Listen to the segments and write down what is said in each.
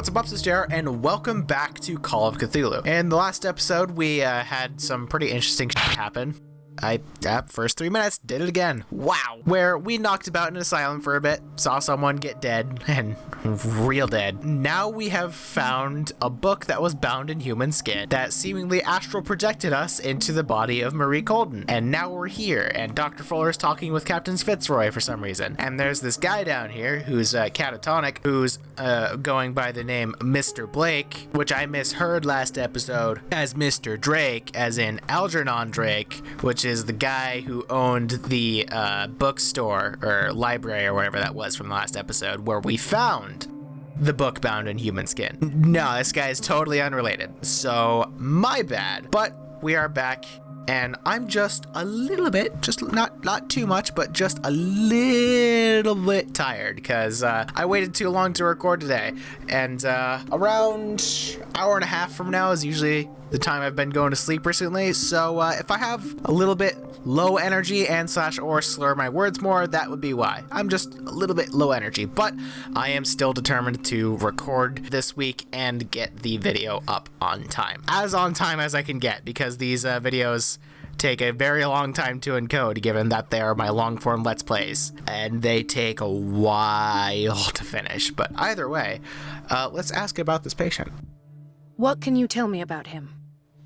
what's up, this is JR, and welcome back to Call of Cthulhu. In the last episode, we had some pretty interesting shit happen. First 3 minutes, did it again. Wow. Where we knocked about in an asylum for a bit, saw someone get dead, and real dead. Now we have found a book that was bound in human skin that seemingly astral projected us into the body of Marie Colden. And now we're here, and Dr. Fuller's talking with Captain Fitzroy for some reason. And there's this guy down here who's catatonic, who's going by the name Mr. Blake, which I misheard last episode as Mr. Drake, as in Algernon Drake, which is the guy who owned the bookstore or library or whatever that was from the last episode where we found the book bound in human skin. No, this guy is totally unrelated, so my bad. But we are back, and I'm just a little bit, just not too much, but just a little bit tired because I waited too long to record today, and around hour and a half from now is usually the time I've been going to sleep recently, so if I have a little bit low energy and or slur my words more, that would be why. I'm just a little bit low energy, but I am still determined to record this week and get the video up on time. As on time as I can get, because these videos take a very long time to encode, given that they are my long-form Let's Plays, and they take a while to finish. But either way, let's ask about this patient. What can you tell me about him?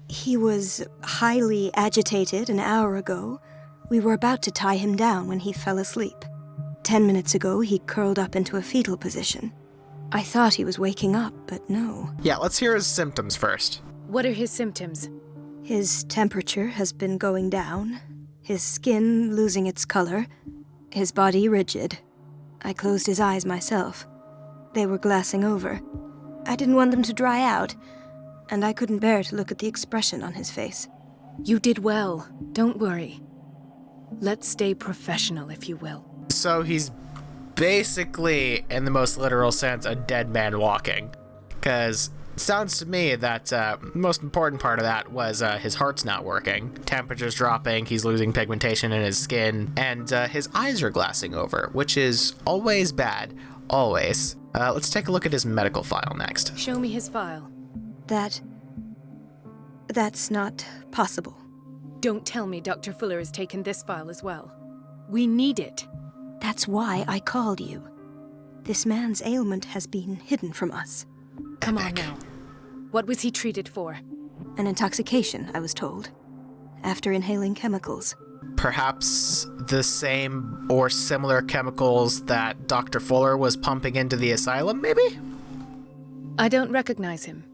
He was highly agitated an hour ago. We were about to tie him down when he fell asleep. 10 minutes ago, he curled up into a fetal position. I thought he was waking up, but no. Yeah, let's hear his symptoms first. What are his symptoms? His temperature has been going down, his skin losing its color, his body rigid. I closed his eyes myself. They were glassing over. I didn't want them to dry out, and I couldn't bear to look at the expression on his face. You did well. Don't worry. Let's stay professional, if you will. So he's basically, in the most literal sense, a dead man walking. Because it sounds to me that the most important part of that was his heart's not working. Temperature's dropping, he's losing pigmentation in his skin, and his eyes are glassing over, which is always bad. Always. Let's take a look at his medical file next. Show me his file. That's not possible. Don't tell me Dr. Fuller has taken this file as well. We need it. That's why I called you. This man's ailment has been hidden from us. Come on now. What was he treated for? An intoxication, I was told, after inhaling chemicals. Perhaps the same or similar chemicals that Dr. Fuller was pumping into the asylum, maybe? I don't recognize him.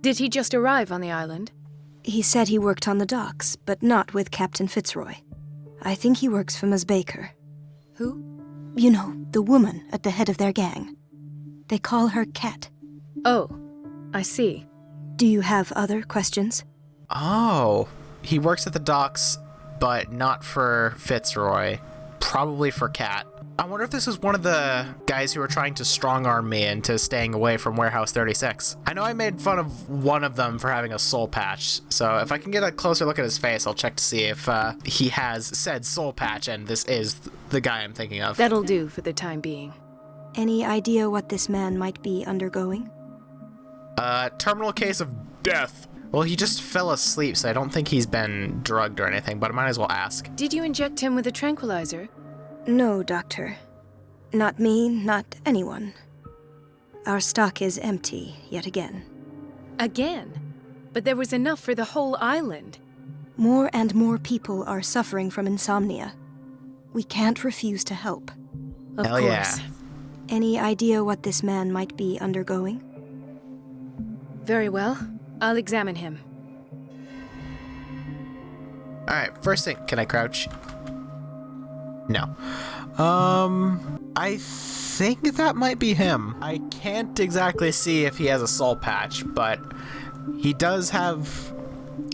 Did he just arrive on the island? He said he worked on the docks, but not with Captain Fitzroy. I think he works for Ms. Baker. Who? You know, the woman at the head of their gang. They call her Cat. Oh, I see. Do you have other questions? Oh, he works at the docks, but not for Fitzroy. Probably for Cat. I wonder if this is one of the guys who were trying to strong-arm me into staying away from Warehouse 36. I know I made fun of one of them for having a soul patch, so if I can get a closer look at his face, I'll check to see if he has said soul patch, and this is the guy I'm thinking of. That'll do for the time being. Any idea what this man might be undergoing? Terminal case of death. Well, he just fell asleep, so I don't think he's been drugged or anything, but I might as well ask. Did you inject him with a tranquilizer? No, Doctor. Not me, not anyone. Our stock is empty, yet again. Again? But there was enough for the whole island. More and more people are suffering from insomnia. We can't refuse to help. Of Hell course. yeah. Any idea what this man might be undergoing? Very well. I'll examine him. Alright, first thing, can I crouch? No. I think that might be him. I can't exactly see if he has a soul patch, but he does have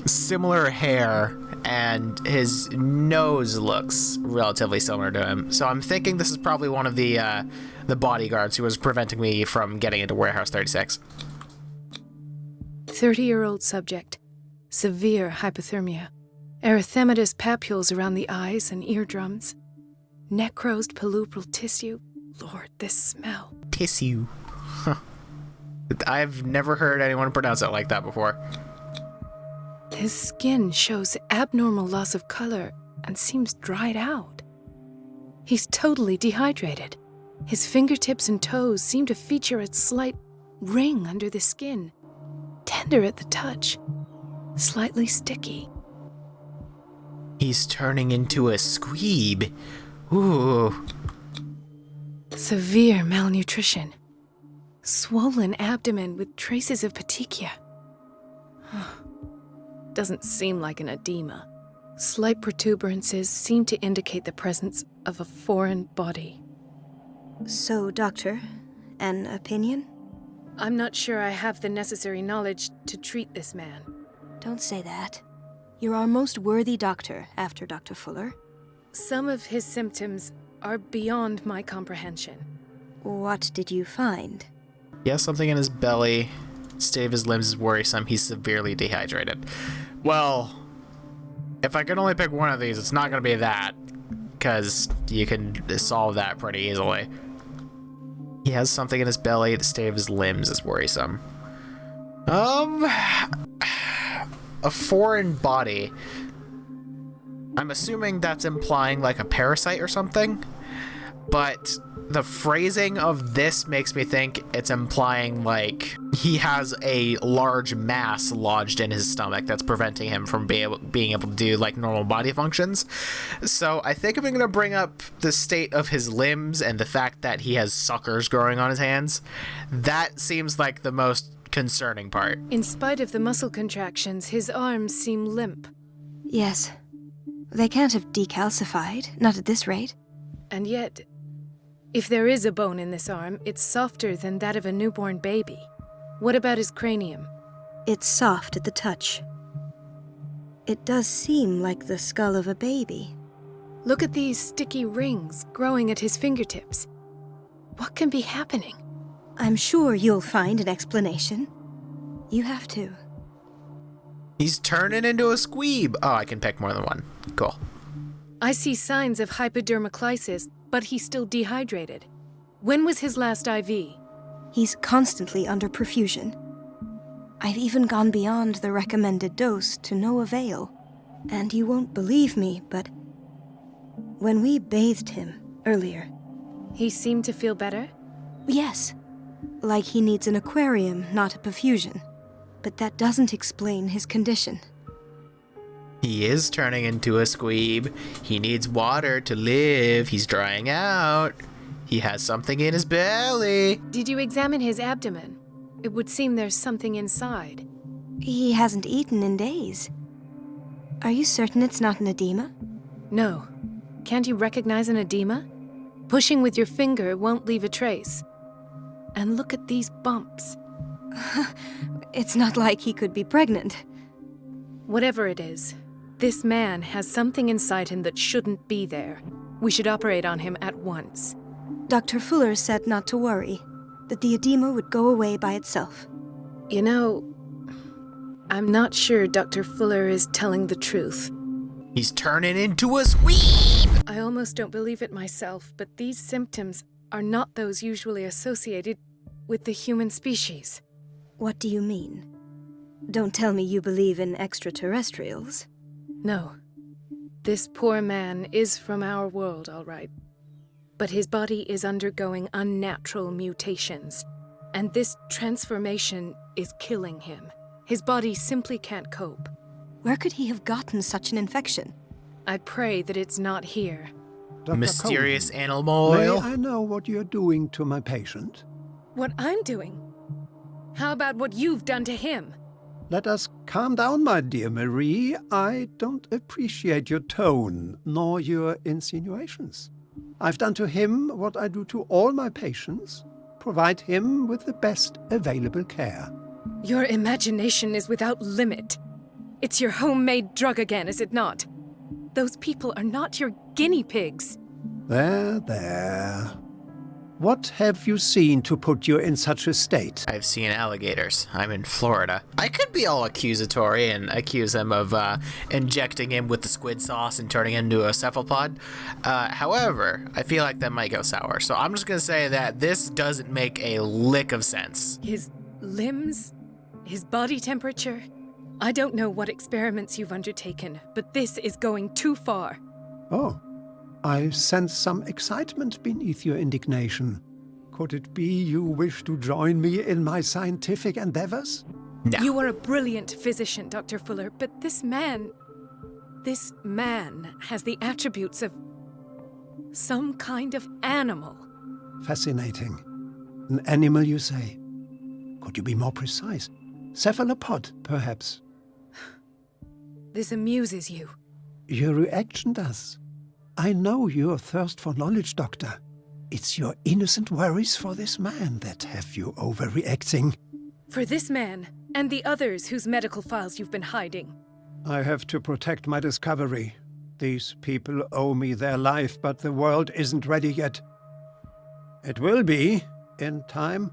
similar hair, and his nose looks relatively similar to him. So I'm thinking this is probably one of the bodyguards who was preventing me from getting into Warehouse 36. 30-year-old subject. Severe hypothermia. Erythematous papules around the eyes and eardrums. Necrosed palpebral tissue. Lord, this smell. Tissue. Huh. I've never heard anyone pronounce it like that before. His skin shows abnormal loss of color and seems dried out. He's totally dehydrated. His fingertips and toes seem to feature a slight ring under the skin, tender at the touch, slightly sticky. He's turning into a squeeb. Ooh. Severe malnutrition. Swollen abdomen with traces of petechia. Doesn't seem like an edema. Slight protuberances seem to indicate the presence of a foreign body. So, Doctor, an opinion? I'm not sure I have the necessary knowledge to treat this man. Don't say that. You're our most worthy doctor after Dr. Fuller. Some of his symptoms are beyond my comprehension. What did you find? He has something in his belly. State of his limbs is worrisome. He's severely dehydrated. Well, if I could only pick one of these, it's not going to be that, because you can solve that pretty easily. He has something in his belly. The state of his limbs is worrisome. A foreign body. I'm assuming that's implying like a parasite or something, but the phrasing of this makes me think it's implying like he has a large mass lodged in his stomach that's preventing him from being able to do like normal body functions. So I think if I'm going to bring up the state of his limbs and the fact that he has suckers growing on his hands, that seems like the most concerning part. In spite of the muscle contractions, his arms seem limp. Yes. They can't have decalcified, not at this rate. And yet, if there is a bone in this arm, it's softer than that of a newborn baby. What about his cranium? It's soft at the touch. It does seem like the skull of a baby. Look at these sticky rings growing at his fingertips. What can be happening? I'm sure you'll find an explanation. You have to. He's turning into a squeeb. Oh, I can pick more than one. Cool. I see signs of hypodermoclysis, but he's still dehydrated. When was his last IV? He's constantly under perfusion. I've even gone beyond the recommended dose to no avail. And you won't believe me, but when we bathed him earlier... He seemed to feel better? Yes. Like he needs an aquarium, not a perfusion. But that doesn't explain his condition. He is turning into a squeeb. He needs water to live. He's drying out. He has something in his belly. Did you examine his abdomen? It would seem there's something inside. He hasn't eaten in days. Are you certain it's not an edema? No. Can't you recognize an edema? Pushing with your finger won't leave a trace. And look at these bumps. It's not like he could be pregnant. Whatever it is, this man has something inside him that shouldn't be there. We should operate on him at once. Dr. Fuller said not to worry, that the edema would go away by itself. You know, I'm not sure Dr. Fuller is telling the truth. He's turning into a squeeb! I almost don't believe it myself, but these symptoms are not those usually associated with the human species. What do you mean? Don't tell me you believe in extraterrestrials. No. This poor man is from our world, all right. But his body is undergoing unnatural mutations, and this transformation is killing him. His body simply can't cope. Where could he have gotten such an infection? I pray that it's not here. Dr. Mysterious Coleman, animal may oil? I know what you're doing to my patient? What I'm doing? How about what you've done to him? Let us calm down, my dear Marie. I don't appreciate your tone, nor your insinuations. I've done to him what I do to all my patients, provide him with the best available care. Your imagination is without limit. It's your homemade drug again, is it not? Those people are not your guinea pigs. There. What have you seen to put you in such a state? I've seen alligators. I'm in Florida. I could be all accusatory and accuse him of injecting him with the squid sauce and turning him into a cephalopod. However, I feel like that might go sour. So I'm just going to say that this doesn't make a lick of sense. His limbs, his body temperature. I don't know what experiments you've undertaken, but this is going too far. Oh, I sense some excitement beneath your indignation. Could it be you wish to join me in my scientific endeavors? No. You are a brilliant physician, Dr. Fuller, but this man has the attributes of some kind of animal. Fascinating. An animal, you say? Could you be more precise? Cephalopod, perhaps? This amuses you. Your reaction does. I know your thirst for knowledge, Doctor. It's your innocent worries for this man that have you overreacting. For this man, and the others whose medical files you've been hiding. I have to protect my discovery. These people owe me their life, but the world isn't ready yet. It will be, in time.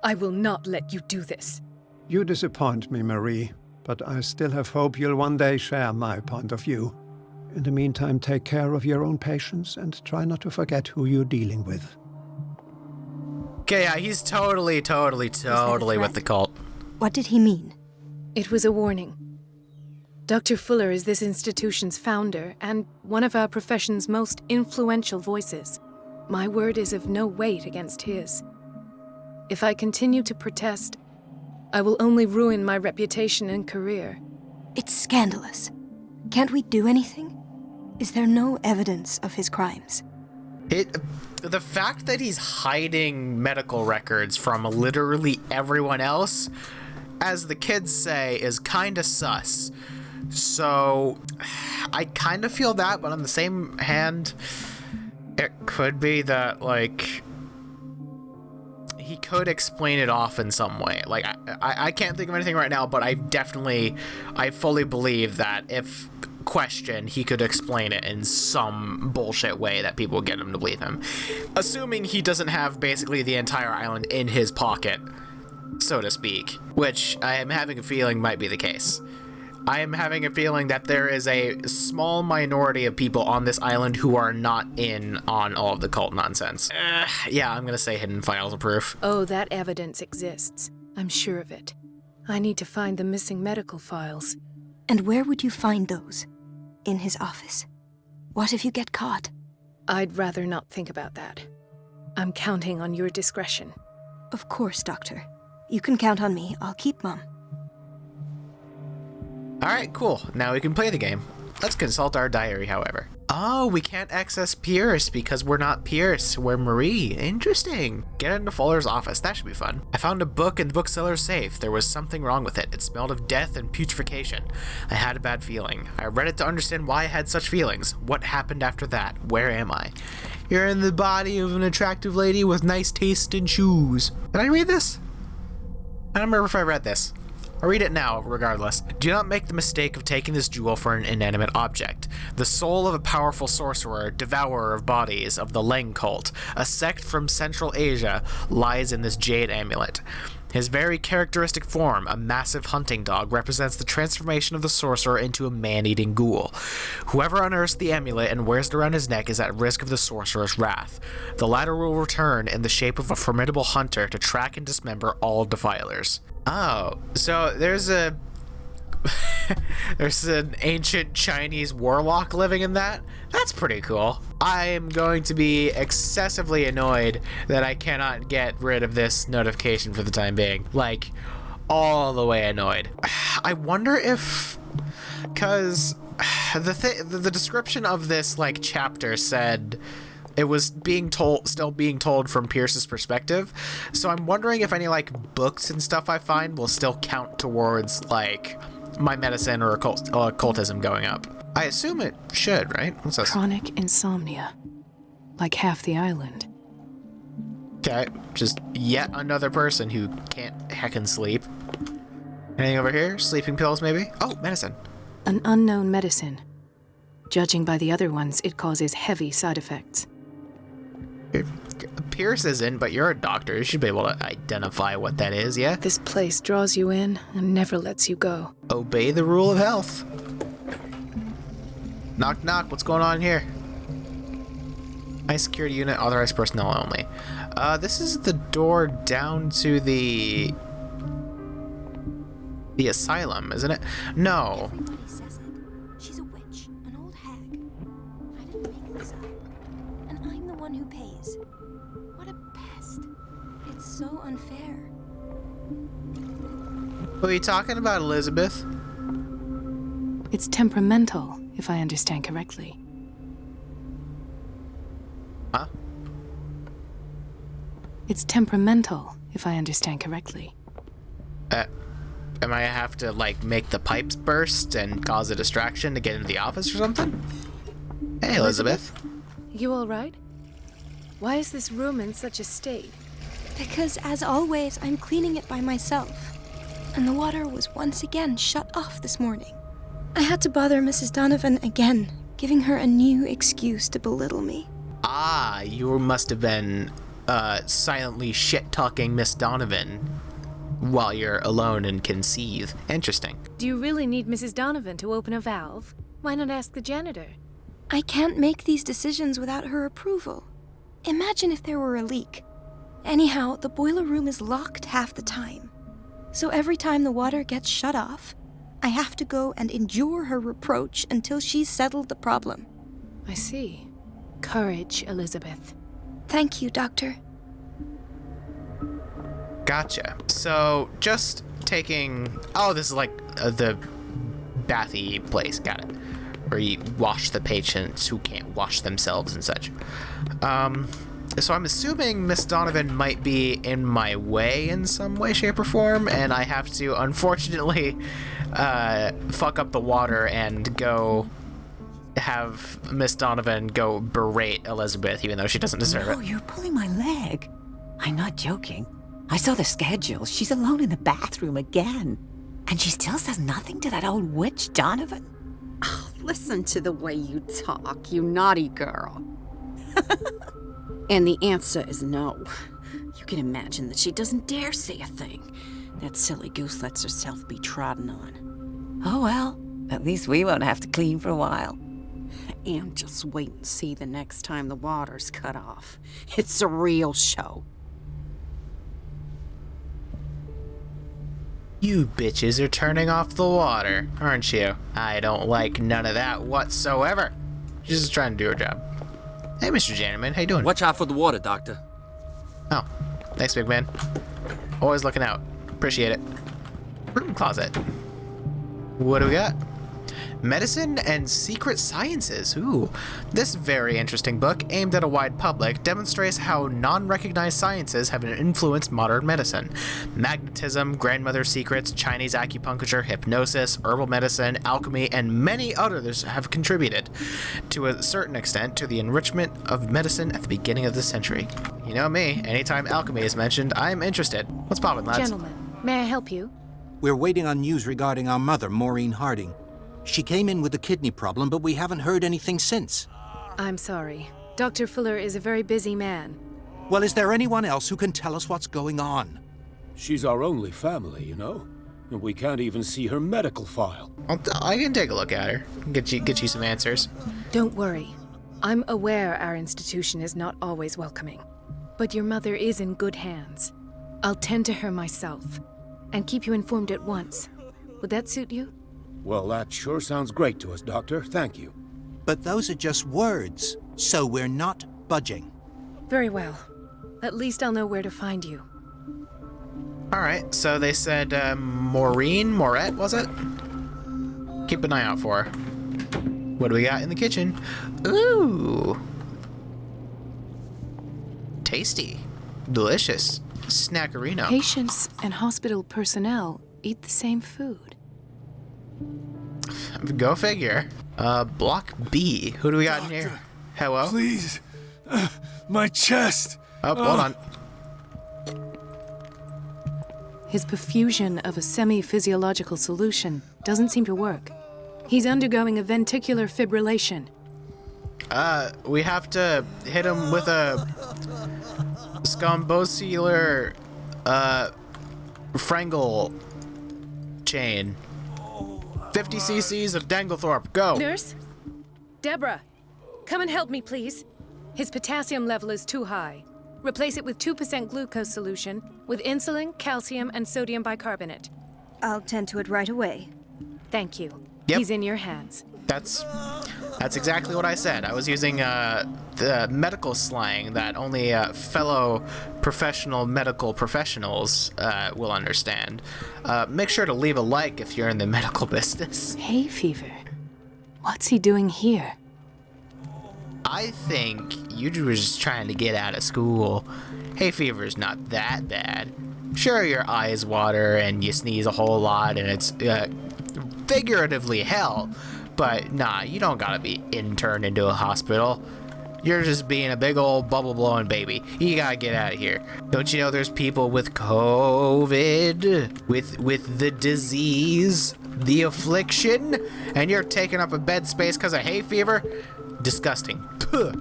I will not let you do this. You disappoint me, Marie, but I still have hope you'll one day share my point of view. In the meantime, take care of your own patients and try not to forget who you're dealing with. Okay, yeah, he's totally with the cult. What did he mean? It was a warning. Dr. Fuller is this institution's founder and one of our profession's most influential voices. My word is of no weight against his. If I continue to protest, I will only ruin my reputation and career. It's scandalous. Can't we do anything? Is there no evidence of his crimes? The fact that he's hiding medical records from literally everyone else, as the kids say, is kinda sus. So, I kinda feel that, but on the same hand, it could be that, like, he could explain it off in some way. Like, I can't think of anything right now, but I fully believe that if questioned, he could explain it in some bullshit way that people would get him to believe him. Assuming he doesn't have basically the entire island in his pocket, so to speak, which I am having a feeling might be the case. I am having a feeling that there is a small minority of people on this island who are not in on all of the cult nonsense. Yeah, I'm gonna say hidden files of proof. Oh, that evidence exists. I'm sure of it. I need to find the missing medical files. And where would you find those? In his office? What if you get caught? I'd rather not think about that. I'm counting on your discretion. Of course, Doctor. You can count on me. I'll keep Mum. Alright, cool. Now we can play the game. Let's consult our diary, however. Oh, we can't access Pierce because we're not Pierce, we're Marie. Interesting. Get into Fuller's office, that should be fun. I found a book in the bookseller's safe. There was something wrong with it. It smelled of death and putrefaction. I had a bad feeling. I read it to understand why I had such feelings. What happened after that? Where am I? You're in the body of an attractive lady with nice taste in shoes. Did I read this? I don't remember if I read this. I'll read it now, regardless. Do not make the mistake of taking this jewel for an inanimate object. The soul of a powerful sorcerer, devourer of bodies of the Leng cult, a sect from Central Asia, lies in this jade amulet. His very characteristic form, a massive hunting dog, represents the transformation of the sorcerer into a man-eating ghoul. Whoever unearths the amulet and wears it around his neck is at risk of the sorcerer's wrath. The latter will return in the shape of a formidable hunter to track and dismember all defilers. Oh, so there's an ancient Chinese warlock living in that? That's pretty cool. I am going to be excessively annoyed that I cannot get rid of this notification for the time being. Like, all the way annoyed. I wonder if, because the description of this, like, chapter said it was still being told from Pierce's perspective. So I'm wondering if any, like, books and stuff I find will still count towards, like, my medicine or occultism going up. I assume it should, right? What's this? Chronic insomnia. Like half the island. Okay, just yet another person who can't heckin' sleep. Anything over here? Sleeping pills, maybe? Oh, medicine. An unknown medicine. Judging by the other ones, it causes heavy side effects. Pierce isn't, but you're a doctor. You should be able to identify what that is, yeah? This place draws you in and never lets you go. Obey the rule of health. Knock, knock. What's going on here? High security unit, authorized personnel only. This is the door down to the The asylum, isn't it? No. Everybody says it. She's a witch, an old hag. I didn't make this up. And I'm the one who pays. What a pest. It's so unfair. What are you talking about, Elizabeth? It's temperamental, if I understand correctly. Huh? It's temperamental, if I understand correctly. Am I have to, like, make the pipes burst and cause a distraction to get into the office or something? Hey, Elizabeth. You all right? Why is this room in such a state? Because, as always, I'm cleaning it by myself. And the water was once again shut off this morning. I had to bother Mrs. Donovan again, giving her a new excuse to belittle me. Ah, you must have been, silently shit-talking Miss Donovan while you're alone and can seethe. Interesting. Do you really need Mrs. Donovan to open a valve? Why not ask the janitor? I can't make these decisions without her approval. Imagine if there were a leak. Anyhow, the boiler room is locked half the time. So every time the water gets shut off, I have to go and endure her reproach until she's settled the problem. I see. Courage, Elizabeth. Thank you, Doctor. Gotcha. So, just taking... Oh, this is like the bathy place. Got it. Where you wash the patients who can't wash themselves and such. So I'm assuming Miss Donovan might be in my way in some way, shape, or form, and I have to, unfortunately, fuck up the water and go have Miss Donovan go berate Elizabeth, even though she doesn't deserve No, it. you're pulling my leg. I'm not joking. I saw the schedule. She's alone in the bathroom again. And she still says nothing to that old witch, Donovan. Oh, listen to the way you talk, you naughty girl. And the answer is no. You can imagine that she doesn't dare say a thing. That silly goose lets herself be trodden on. Oh well, at least we won't have to clean for a while. And just wait and see the next time the water's cut off. It's a real show. You bitches are turning off the water, aren't you? I don't like none of that whatsoever. She's just trying to do her job. Hey, Mr. Janiman, how you doing? Watch out for the water, Doctor. Oh, thanks, big man. Always looking out. Appreciate it. Room closet. What do we got? Medicine and Secret Sciences. Ooh. This very interesting book, aimed at a wide public, demonstrates how non-recognized sciences have influenced modern medicine. Magnetism, grandmother secrets, Chinese acupuncture, hypnosis, herbal medicine, alchemy, and many others have contributed, to a certain extent, to the enrichment of medicine at the beginning of the century. You know me, anytime alchemy is mentioned, I'm interested. What's poppin', lads? Gentlemen, may I help you? We're waiting on news regarding our mother, Maureen Harding. She came in with a kidney problem, but we haven't heard anything since. I'm sorry. Dr. Fuller is a very busy man. Well, is there anyone else who can tell us what's going on? She's our only family, you know? And we can't even see her medical file. I can take a look at her. Get you some answers. Don't worry. I'm aware our institution is not always welcoming. But your mother is in good hands. I'll tend to her myself and keep you informed at once. Would that suit you? Well, that sure sounds great to us, Doctor. Thank you. But those are just words, so we're not budging. Very well. At least I'll know where to find you. Alright, so they said Moret, was it? Keep an eye out for her. What do we got in the kitchen? Ooh! Tasty. Delicious. Snackerino. Patients and hospital personnel eat the same food. Go figure. Block B. Who do we got in here? Hello? Please. My chest. Oh, hold on. His perfusion of a semi-physiological solution doesn't seem to work. He's undergoing a ventricular fibrillation. We have to hit him with a scomboscular, Frangle chain. 50 cc's of Danglethorpe, go! Nurse? Deborah, come and help me, please. His potassium level is too high. Replace it with 2% glucose solution with insulin, calcium, and sodium bicarbonate. I'll tend to it right away. Thank you. Yep. He's in your hands. That's exactly what I said. I was using the medical slang that only fellow professional medical professionals will understand. Make sure to leave a like if you're in the medical business. Hay fever. What's he doing here? I think you were just trying to get out of school. Hay fever's not that bad. Sure, your eyes water and you sneeze a whole lot and it's figuratively hell. But nah, you don't gotta be interned into a hospital. You're just being a big old bubble blowing baby. You gotta get out of here. Don't you know there's people with COVID, with the disease, the affliction, and you're taking up a bed space because of hay fever? Disgusting. Puh.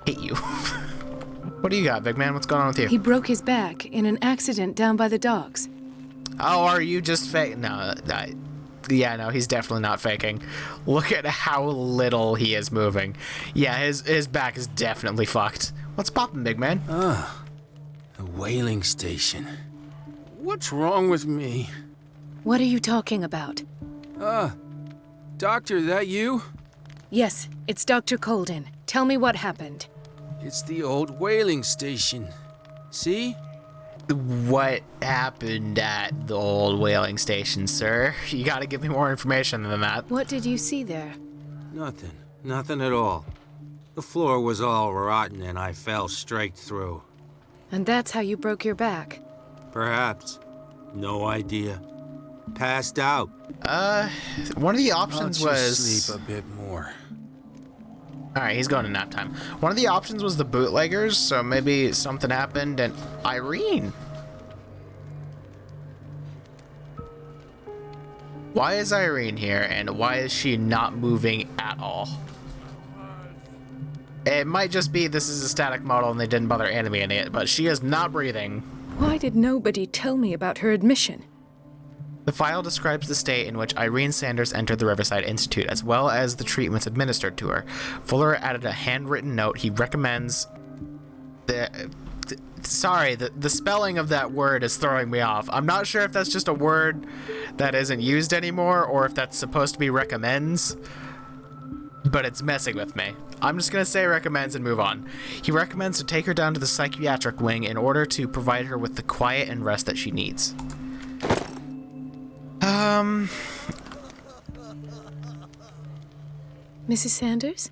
Hate you. What do you got, big man? What's going on with you? He broke his back in an accident down by the docks. Oh, are you just fake? No, yeah, no, he's definitely not faking. Look at how little he is moving. Yeah, his back is definitely fucked. What's poppin', big man? Ah, the whaling station. What's wrong with me? What are you talking about? Doctor, that you? Yes, it's Dr. Colden. Tell me what happened. It's the old whaling station. See? What happened at the old whaling station, sir? You gotta give me more information than that. What did you see there? Nothing. Nothing at all. The floor was all rotten and I fell straight through. And that's how you broke your back? Perhaps. No idea. Passed out. One of the options I'll was... just sleep a bit more. Alright, he's going to nap time. One of the options was the bootleggers, so maybe something happened and... Irene! Why is Irene here, and why is she not moving at all? It might just be this is a static model and they didn't bother animating it, but she is not breathing. Why did nobody tell me about her admission? The file describes the state in which Irene Sanders entered the Riverside Institute, as well as the treatments administered to her. Fuller added a handwritten note. He recommends... Sorry, the spelling of that word is throwing me off. I'm not sure if that's just a word that isn't used anymore, or if that's supposed to be recommends, but it's messing with me. I'm just gonna say recommends and move on. He recommends to take her down to the psychiatric wing in order to provide her with the quiet and rest that she needs. Mrs. Sanders?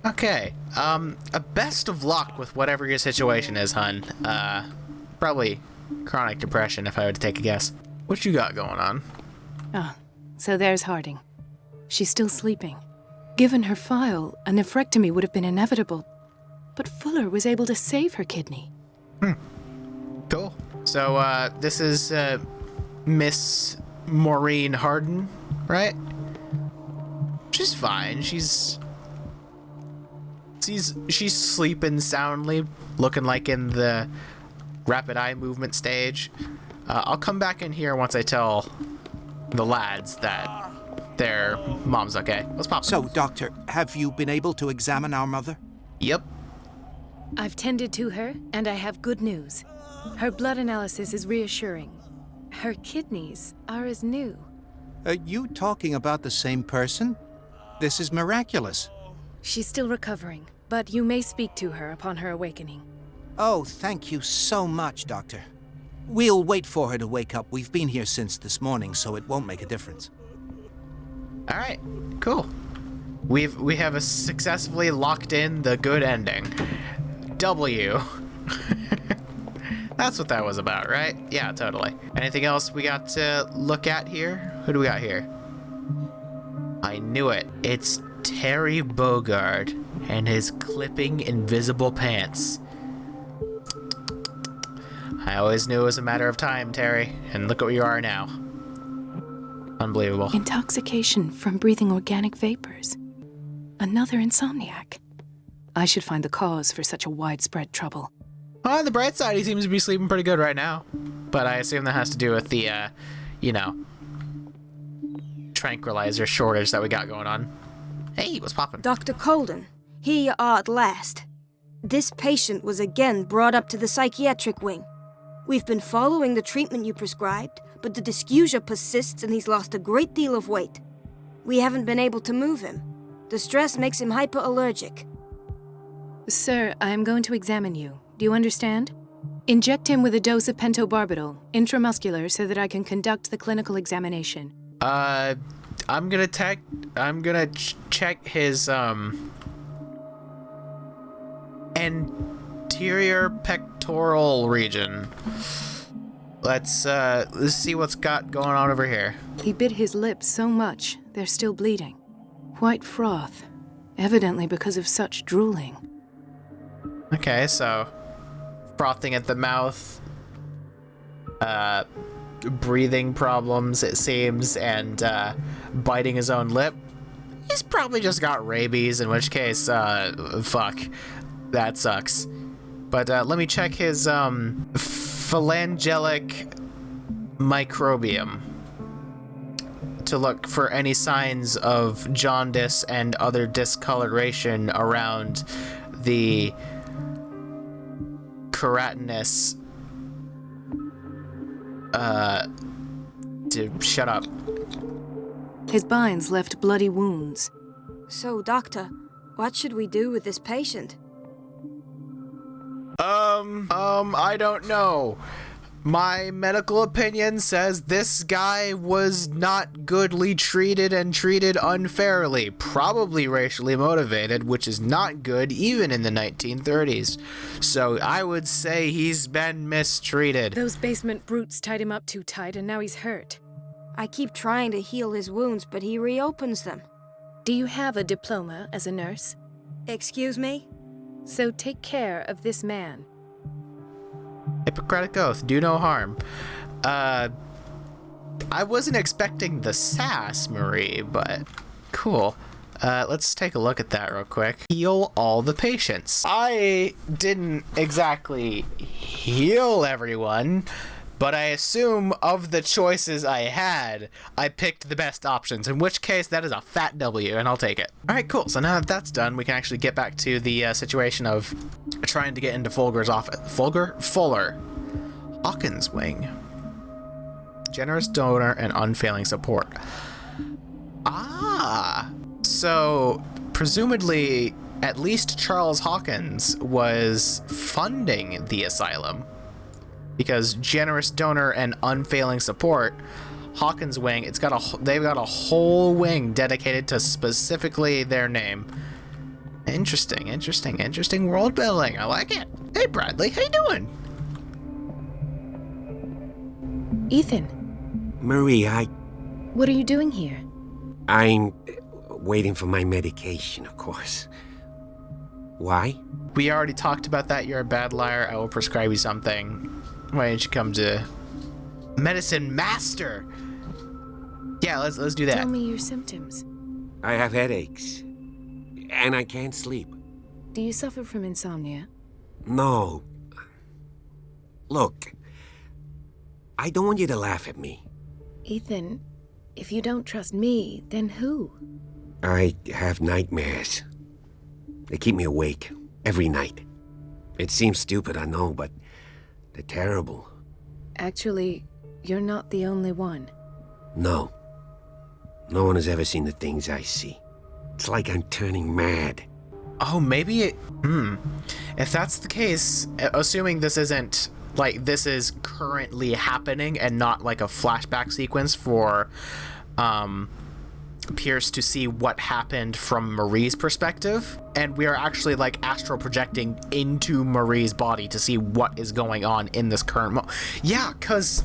Okay, a best of luck with whatever your situation is, hun. Probably chronic depression if I were to take a guess. What you got going on? Ah, so there's Harding. She's still sleeping. Given her file, a nephrectomy would have been inevitable. But Fuller was able to save her kidney. Cool. So, this is, Miss Maureen Hardin, right? She's fine. She's sleeping soundly, looking like in the rapid eye movement stage. I'll come back in here once I tell the lads that their mom's okay. Let's pop. So, Doctor, have you been able to examine our mother? Yep. I've tended to her, and I have good news. Her blood analysis is reassuring. Her kidneys are as new. Are you talking about the same person? This is miraculous. She's still recovering, but you may speak to her upon her awakening. Oh, thank you so much, Doctor. We'll wait for her to wake up. We've been here since this morning, so it won't make a difference. All right, cool. We have successfully locked in the good ending. W. That's what that was about, right? Yeah, totally. Anything else we got to look at here? Who do we got here? I knew it. It's Terry Bogard and his clipping invisible pants. I always knew it was a matter of time, Terry, and look at where you are now. Unbelievable. Intoxication from breathing organic vapors. Another insomniac. I should find the cause for such a widespread trouble. Well, on the bright side, he seems to be sleeping pretty good right now. But I assume that has to do with the, tranquilizer shortage that we got going on. Hey, what's poppin'? Dr. Colden, here you are at last. This patient was again brought up to the psychiatric wing. We've been following the treatment you prescribed, but the dysgeusia persists and he's lost a great deal of weight. We haven't been able to move him. The stress makes him hyperallergic. Sir, I am going to examine you. Do you understand? Inject him with a dose of pentobarbital, intramuscular, so that I can conduct the clinical examination. I'm gonna check his, anterior pectoral region. Let's see what's got going on over here. He bit his lips so much, they're still bleeding. White froth, evidently because of such drooling. Okay, so frothing at the mouth, breathing problems, it seems, and biting his own lip. He's probably just got rabies, in which case, fuck. That sucks. But let me check his phalangelic microbiome to look for any signs of jaundice and other discoloration around the keratinous. Shut up. His binds left bloody wounds. So, Doctor, what should we do with this patient? I don't know. My medical opinion says this guy was not goodly treated and treated unfairly, probably racially motivated, which is not good even in the 1930s. So I would say he's been mistreated. Those basement brutes tied him up too tight and now he's hurt. I keep trying to heal his wounds, but he reopens them. Do you have a diploma as a nurse? Excuse me? So take care of this man. Hippocratic Oath, do no harm. I wasn't expecting the sass, Marie, but cool. Let's take a look at that real quick. Heal all the patients. I didn't exactly heal everyone, but I assume of the choices I had, I picked the best options, in which case that is a fat W, and I'll take it. All right, cool. So now that that's done, we can actually get back to the situation of trying to get into Fulger's office. Fuller. Hawkins' wing. Generous donor and unfailing support. Ah. So, presumably, at least Charles Hawkins was funding the asylum. Because generous donor and unfailing support, Hawkins' wing, they've got a whole wing dedicated to specifically their name. Interesting world building. I like it. Hey Bradley, how you doing? Ethan. Marie, What are you doing here? I'm waiting for my medication, of course. Why? We already talked about that. You're a bad liar. I will prescribe you something. Why don't you come to Medicine Master? Yeah, let's do that. Tell me your symptoms. I have headaches. And I can't sleep. Do you suffer from insomnia? No. Look, I don't want you to laugh at me. Ethan, if you don't trust me, then who? I have nightmares. They keep me awake every night. It seems stupid, I know, but they're terrible. Actually, you're not the only one. No. No one has ever seen the things I see. It's like I'm turning mad. Oh, maybe it... If that's the case, assuming this isn't, like, this is currently happening and not, like, a flashback sequence for, Pierce to see what happened from Marie's perspective, and we are actually, like, astral projecting into Marie's body to see what is going on in this current moment. Yeah, because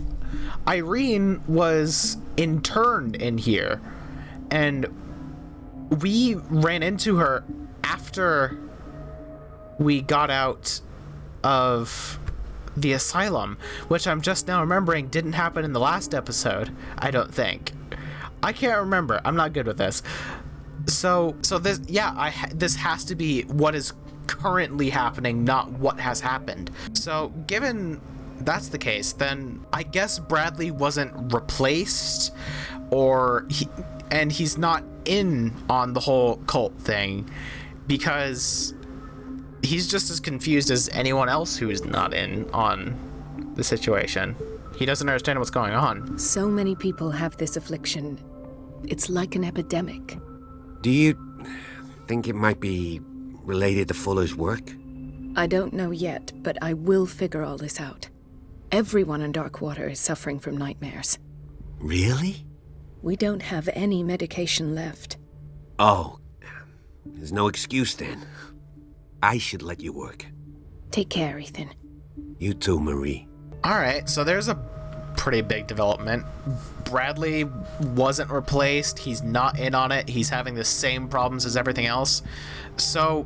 Irene was interned in here, and we ran into her after we got out of the asylum, which I'm just now remembering didn't happen in the last episode, I don't think. I can't remember. I'm not good with this. So this, yeah, this has to be what is currently happening, not what has happened. So given that's the case, then I guess Bradley wasn't replaced, or he's not in on the whole cult thing, because he's just as confused as anyone else who's not in on the situation. He doesn't understand what's going on. So many people have this affliction. It's like an epidemic. Do you think it might be related to Fuller's work? I don't know yet, but I will figure all this out. Everyone in Darkwater is suffering from nightmares. Really? We don't have any medication left. Oh, there's no excuse then. I should let you work. Take care, Ethan. You too, Marie. Alright, so there's a pretty big development. Bradley wasn't replaced. He's not in on it. He's having the same problems as everything else. So,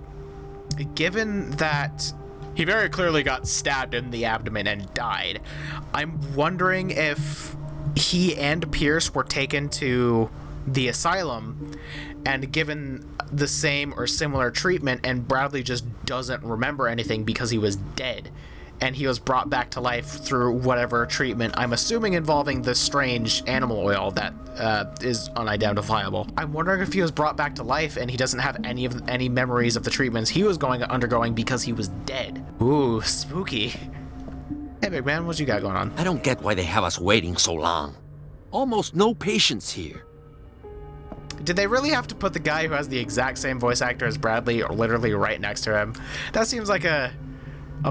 given that he very clearly got stabbed in the abdomen and died, I'm wondering if he and Pierce were taken to the asylum and given the same or similar treatment, and Bradley just doesn't remember anything because he was dead, and he was brought back to life through whatever treatment, I'm assuming involving the strange animal oil that is unidentifiable. I'm wondering if he was brought back to life and he doesn't have any memories of the treatments he was undergoing because he was dead. Ooh, spooky. Hey, big man, what you got going on? I don't get why they have us waiting so long. Almost no patients here. Did they really have to put the guy who has the exact same voice actor as Bradley literally right next to him? That seems like a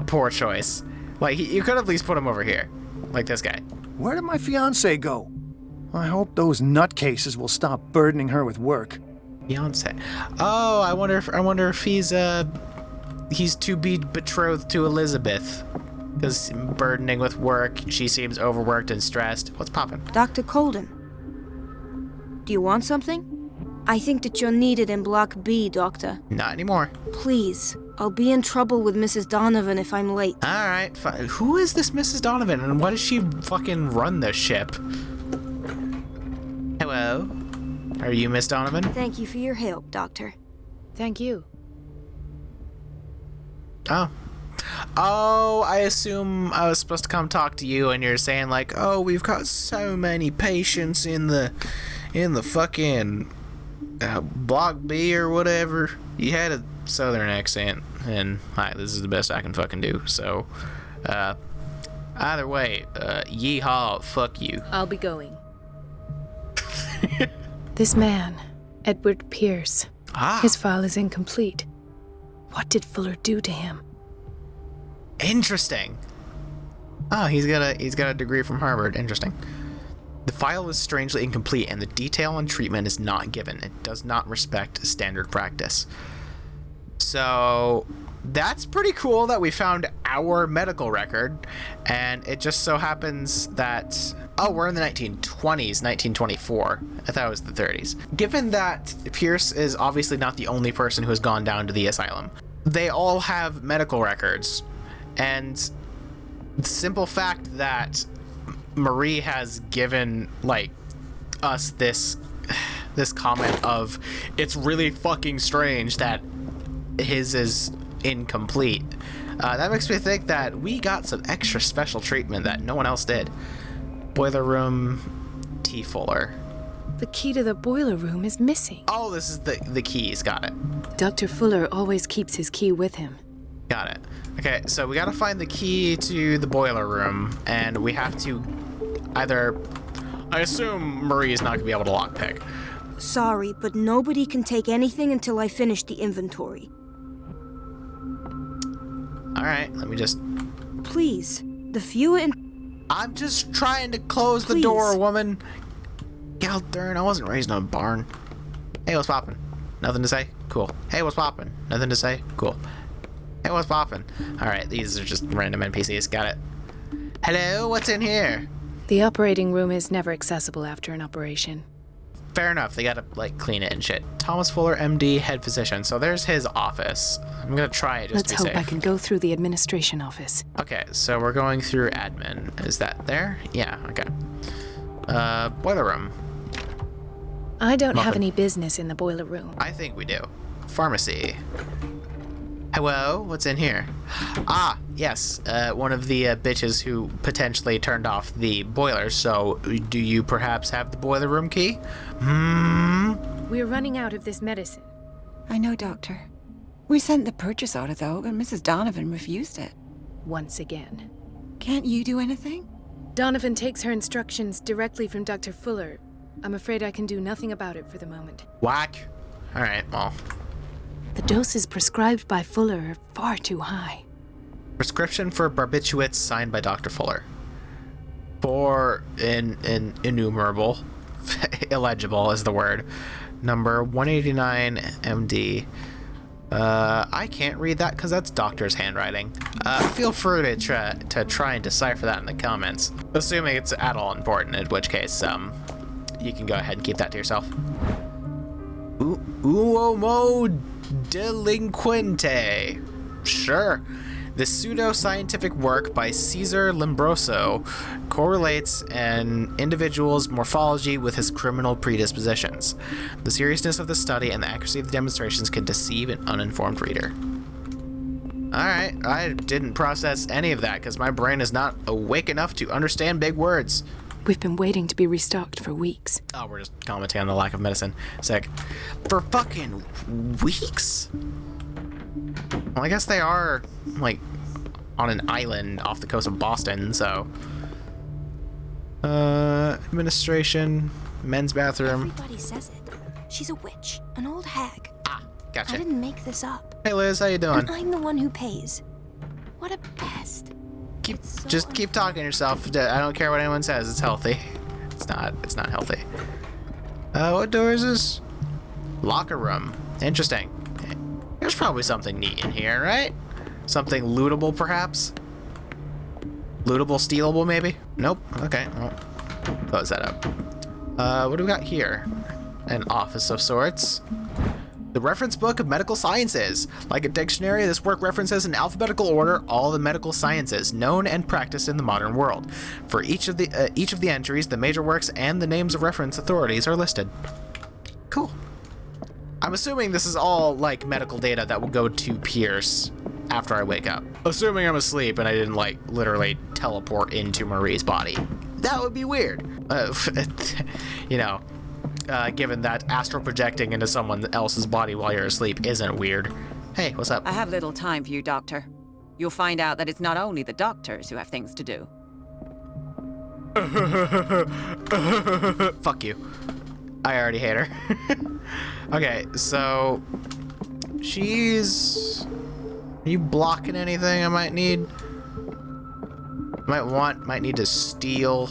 poor choice. Like, you could at least put him over here. Like this guy. Where did my fiancé go? I hope those nutcases will stop burdening her with work. Fiancé. Oh, I wonder if he's to be betrothed to Elizabeth. Because burdening with work, she seems overworked and stressed. What's poppin'? Dr. Colden. Do you want something? I think that you're needed in Block B, Doctor. Not anymore. Please. I'll be in trouble with Mrs. Donovan if I'm late. Alright, fine. Who is this Mrs. Donovan, and why does she fucking run this ship? Hello? Are you Miss Donovan? Thank you for your help, Doctor. Thank you. Oh. Oh, I assume I was supposed to come talk to you, and you're saying like, oh, we've got so many patients in the fucking Block B or whatever. You had a southern accent, and this is the best I can fucking do. So, either way, yeehaw, fuck you. I'll be going. This man, Edward Pierce. His file is incomplete. What did Fuller do to him? Interesting. Oh, he's got a degree from Harvard. Interesting. The file is strangely incomplete, and the detail on treatment is not given. It does not respect standard practice. So that's pretty cool that we found our medical record, and it just so happens that, oh, we're in the 1920s, 1924. I thought it was the 30s. Given that Pierce is obviously not the only person who has gone down to the asylum, they all have medical records, and the simple fact that Marie has given like us this comment of it's really fucking strange that his is incomplete. That makes me think that we got some extra special treatment that no one else did. Boiler room, T. Fuller. The key to the boiler room is missing. Oh, this is the keys. Got it. Dr. Fuller always keeps his key with him. Got it. Okay, so we gotta find the key to the boiler room, and we have to either... I assume Marie is not gonna be able to lockpick. Sorry, but nobody can take anything until I finish the inventory. Alright, let me just... Please, the fewer in... I'm just trying to close the Please. door, woman. God darn, I wasn't raised in a barn. Hey, what's poppin'? Nothing to say? Cool. Hey, what's poppin'? Nothing to say? Cool. Hey, what's poppin'? Alright, these are just random NPCs. Got it. Hello, what's in here? The operating room is never accessible after an operation. Fair enough, they gotta, like, clean it and shit. Thomas Fuller, MD, head physician. So there's his office. I'm gonna try it just Let's to be hope safe. I can go through the administration office. Okay, so we're going through admin. Is that there? Yeah, okay. Boiler room. I don't have Nothing. any business in the boiler room. I think we do. Pharmacy. Hello, what's in here? Ah, yes, one of the bitches who potentially turned off the boiler. So, do you perhaps have the boiler room key? We're running out of this medicine. I know, Doctor. We sent the purchase order, though, but Mrs. Donovan refused it. Once again. Can't you do anything? Donovan takes her instructions directly from Dr. Fuller. I'm afraid I can do nothing about it for the moment. Whack. All right, well. The doses prescribed by Fuller are far too high. Prescription for barbiturates signed by Dr. Fuller. For innumerable, illegible is the word, number 189 MD. I can't read that because that's doctor's handwriting. Feel free to try and decipher that in the comments, assuming it's at all important, in which case, you can go ahead and keep that to yourself. Uomo delinquente. Sure. The pseudo-scientific work by Cesar Lombroso correlates an individual's morphology with his criminal predispositions. The seriousness of the study and the accuracy of the demonstrations can deceive an uninformed reader. Alright, I didn't process any of that because my brain is not awake enough to understand big words. We've been waiting to be restocked for weeks. Oh, we're just commenting on the lack of medicine. Sick. For fucking weeks? Well, I guess they are, like, on an island off the coast of Boston, so... administration, men's bathroom. Everybody says it. She's a witch, an old hag. Ah, gotcha. I didn't make this up. Hey Liz, how you doing? And I'm the one who pays. What a pest. Keep talking to yourself. I don't care what anyone says, it's healthy. It's not healthy. What door is this? Locker room. Interesting. There's probably something neat in here, right? Something lootable, perhaps? Lootable, stealable, maybe? Nope. Okay, well, close that up. What do we got here? An office of sorts. The reference book of medical sciences. Like a dictionary, this work references in alphabetical order all the medical sciences known and practiced in the modern world. For each of the entries, the major works and the names of reference authorities are listed. Cool. I'm assuming this is all, like, medical data that will go to Pierce after I wake up. Assuming I'm asleep and I didn't, like, literally teleport into Marie's body. That would be weird. You know, given that astral projecting into someone else's body while you're asleep isn't weird. Hey, what's up? I have little time for you, Doctor. You'll find out that it's not only the doctors who have things to do. Fuck you. I already hate her. Okay, so she's... Are you blocking anything I might need? Might need to steal.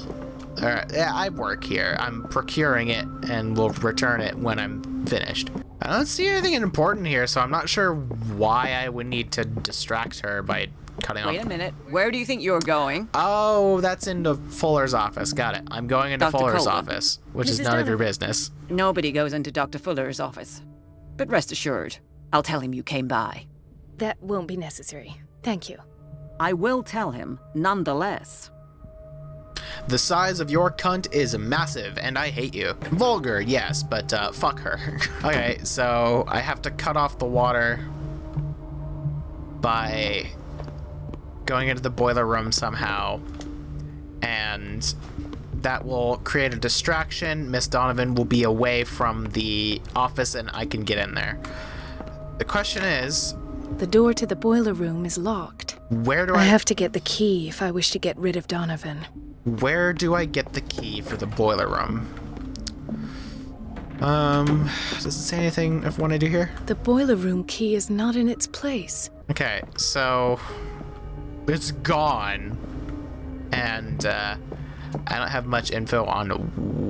Alright, yeah, I work here. I'm procuring it and will return it when I'm finished. I don't see anything important here, so I'm not sure why I would need to distract her by cutting off. Wait a minute. Where do you think you're going? Oh, that's into Fuller's office. Got it. I'm going into Dr. Fuller's Coleman. office, which is Mrs. none of your Donovan. business. Nobody goes into Dr. Fuller's office. But rest assured, I'll tell him you came by. That won't be necessary. Thank you. I will tell him, nonetheless. The size of your cunt is massive, and I hate you. Vulgar, yes, but fuck her. Okay, so I have to cut off the water by going into the boiler room somehow, and that will create a distraction. Miss Donovan will be away from the office, and I can get in there. The question is... The door to the boiler room is locked. Where do I have to get the key if I wish to get rid of Donovan. Where do I get the key for the boiler room? Does it say anything of what I do here? The boiler room key is not in its place. Okay, so it's gone, and I don't have much info on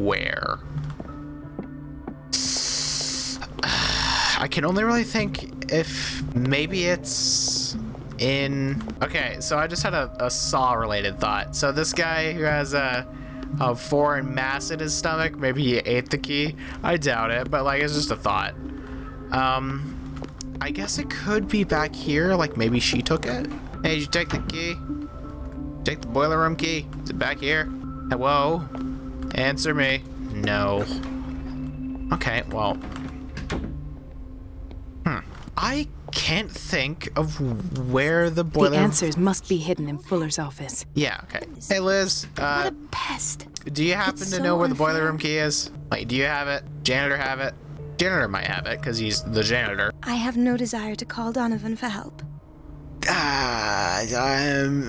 where. I can only really think if maybe it's in... Okay, so I just had a Saw-related thought. So this guy who has a foreign mass in his stomach, maybe he ate the key. I doubt it, but like it's just a thought. I guess it could be back here, like maybe she took it. Hey, did you take the key? Take the boiler room key. Is it back here? Hello? Answer me. No. Okay, well... I can't think of where the boiler... The answers must be hidden in Fuller's office. Yeah, okay. Hey, Liz, What a pest. do you happen It's to so know where the boiler unfair. room key is? Like, do you have it? Janitor have it? Janitor might have it, because he's the janitor. I have no desire to call Donovan for help. I'm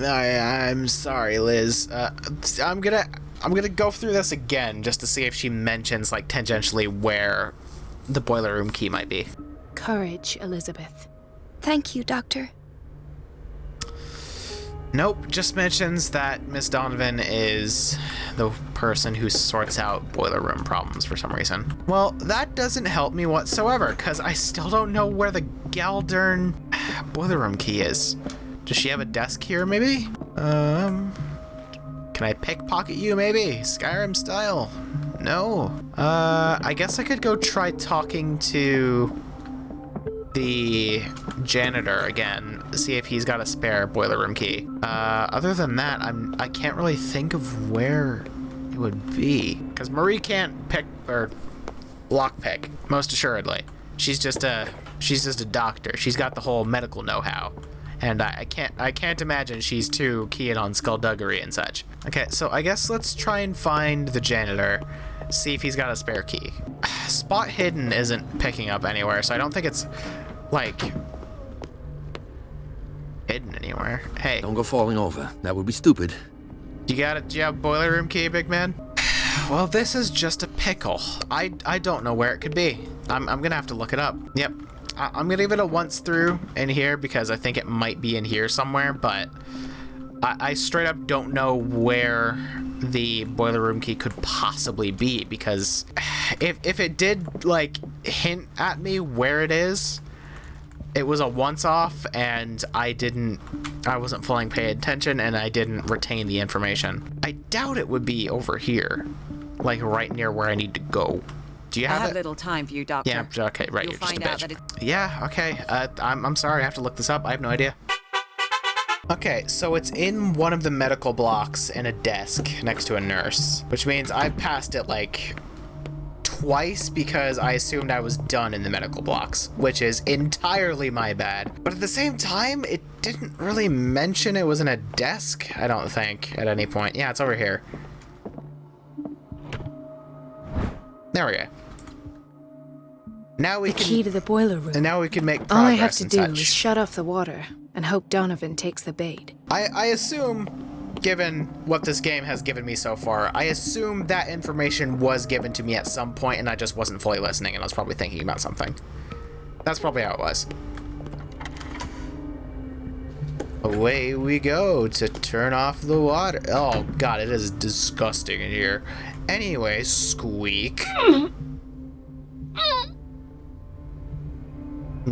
sorry, Liz. I'm gonna go through this again just to see if she mentions, like, tangentially where the boiler room key might be. Courage, Elizabeth. Thank you, Doctor. Nope, just mentions that Miss Donovan is the person who sorts out boiler room problems for some reason. Well, that doesn't help me whatsoever, because I still don't know where the Galdern boiler room key is. Does she have a desk here, maybe? Can I pickpocket you, maybe? Skyrim style? No. I guess I could go try talking to the janitor again, see if he's got a spare boiler room key. Other than that, I can't really think of where it would be, because Marie can't pick or lockpick, most assuredly. She's just a doctor. She's got the whole medical know-how, and I can't imagine she's too keen on skullduggery and such. Okay, so I guess let's try and find the janitor, see if he's got a spare key. Spot hidden isn't picking up anywhere, so I don't think it's, like, hidden anywhere. Hey. Don't go falling over. That would be stupid. Do you have a boiler room key, big man? Well, this is just a pickle. I don't know where it could be. I'm gonna have to look it up. Yep. I'm gonna give it a once through in here because I think it might be in here somewhere, but I straight up don't know where the boiler room key could possibly be, because if it did, like, hint at me where it is, it was a once off and I wasn't fully paying attention and I didn't retain the information. I doubt it would be over here, like right near where I need to go. Do you have I have it? little time for you, Doctor. Yeah, okay, right. You'll You're just a find out bitch. that it's... Yeah, okay. I'm sorry, I have to look this up. I have no idea. Okay, so it's in one of the medical blocks in a desk next to a nurse, which means I've passed it like twice because I assumed I was done in the medical blocks, which is entirely my bad. But at the same time, it didn't really mention it was in a desk, I don't think, at any point. Yeah, it's over here. There we go. Now we the key to the boiler room. And now we can make progress. All I have to and do such. is shut off the water and hope Donovan takes the bait. I assume, given what this game has given me so far, I assume that information was given to me at some point and I just wasn't fully listening and I was probably thinking about something. That's probably how it was. Away we go to turn off the water. Oh god, it is disgusting in here. Anyway, squeak.